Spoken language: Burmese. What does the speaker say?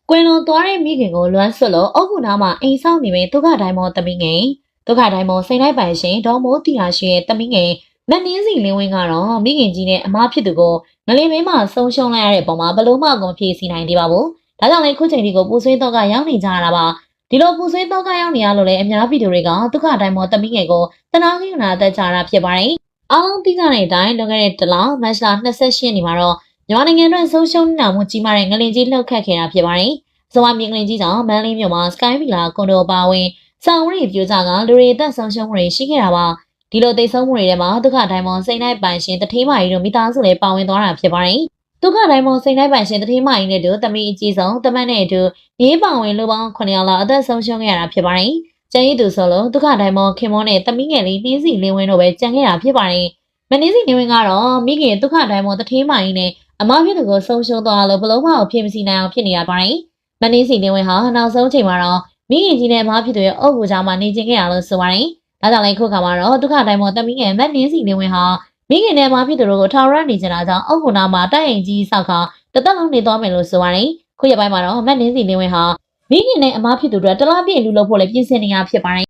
ကွယ်လွန်သွားတဲ့မိခင်ကိုလွမ်းဆွတ်လို့အုတ်ခုနားမှာအိမ်ဆောင်နေပေဒုက္ခတိုင်းမောသမီးငယ်ဒုက္ခတိုင်းမောစိန်လိုက်ပိုင်ရှင်ဒေါ်မိုးတီဟာရှိရဲ့သမီးငယ်မနှင်းစီလင်းဝင်းကတော့မိခင်ကြီးနဲ့အမဖြစ်သူကိုငလင်မင်းမှဆုံးရှုံးလိုက်ရတဲ့ပုံမှာဘလို့မှကုန်ဖြေစီနိုင်သေးပါဘူး။ဒါကြောင့်လည်းခုချိန်ဒီကိုပူဆွေးတော့ကရောက်နေကြရတာပါ။ဒီလိုပူဆွေးတော့ကရောက်နေရလို့လည်းအများပြည်သူတွေကဒုက္ခတိုင်းမောသမီးငယ်ကိုတနာခိနာတက်ကြတာဖြစ်ပါတယ်။အားလုံးသိကြတဲ့အတိုင်းလွန်ခဲ့တဲ့တလမတ်လ28ရက်နေ့မှာတော့မြန်မာနိုင်ငံတွင်းဆုံးရှုံးနေတာမှုကြီးမားတဲ့ငလင်ကြီးလှုပ်ခတ်ခဲ့တာဖြစ်ပါတယ်။ဇော်မြင့်ကလေးကြီးကြောင့်မန္တလေးမြို့မှာ Sky Villa ကွန်ဒိုပါဝင်စောင်းရီပြိုကျကလူတွေအသက်ဆုံးရှုံးမှုတွေရှိခဲ့တာပါဒီလိုသိဆုံးမှုတွေထဲမှာဒုက္ခတိုင်းမောစိန်နိုင်ပိုင်ရှင်တထေးမကြီးတို့မိသားစုတွေပါဝင်သွားတာဖြစ်ပါတယ်ဒုက္ခတိုင်းမောစိန်နိုင်ပိုင်ရှင်တထေးမကြီးနဲ့တို့တမီးအကြီးဆုံးတမတ်နဲ့တို့မြေးပါဝင်လူပေါင်း9ယောက်လောက်အသက်ဆုံးရှုံးခဲ့ရတာဖြစ်ပါတယ်ကျန်ရည်သူဆိုလို့ဒုက္ခတိုင်းမောခင်မောနဲ့တမီးငယ်လေးနှင်းစီလင်းဝင်းတို့ပဲကြံခဲ့တာဖြစ်ပါတယ်မနှင်းစီလင်းဝင်းကတော့မိခင်ဒုက္ခတိုင်းမောတထေးမကြီးနဲ့အမဖြစ်သူကိုဆုံးရှုံးသွားလို့ဘလုံးမအောင်ဖြစ်မစီနိုင်အောင်ဖြစ်နေရပါတယ်မနှင်းစီလင်းဝင်းဟာနောက်ဆုံးချိန်မှာတော့မိခင်ကြီးနဲ့အမဖြစ်သူရဲ့အုပ်ကိုကြောင့်မှနေကျင်ခဲ့ရလို့ဆိုပါတယ်ဒါကြောင့်လည်းခုခါမှာတော့ဒုက္ခတိုင်းမောသမီးငယ်မက်နင်းစီလင်းဝင်းဟာမိခင်နဲ့အမဖြစ်သူတို့ကိုထောင်ရနေကြတာကြောင့်အုပ်ခုနာမှာတိုက်ရင်ကြီးဆောက်ခါတသက်လုံးနေသွားမယ်လို့ဆိုပါတယ်ခုရပိုင်းမှာတော့မက်နင်းစီလင်းဝင်းဟာမိခင်နဲ့အမဖြစ်သူတို့တလားပြည့်လူလို့ဖို့လည်းပြင်ဆင်နေရဖြစ်ပါတယ်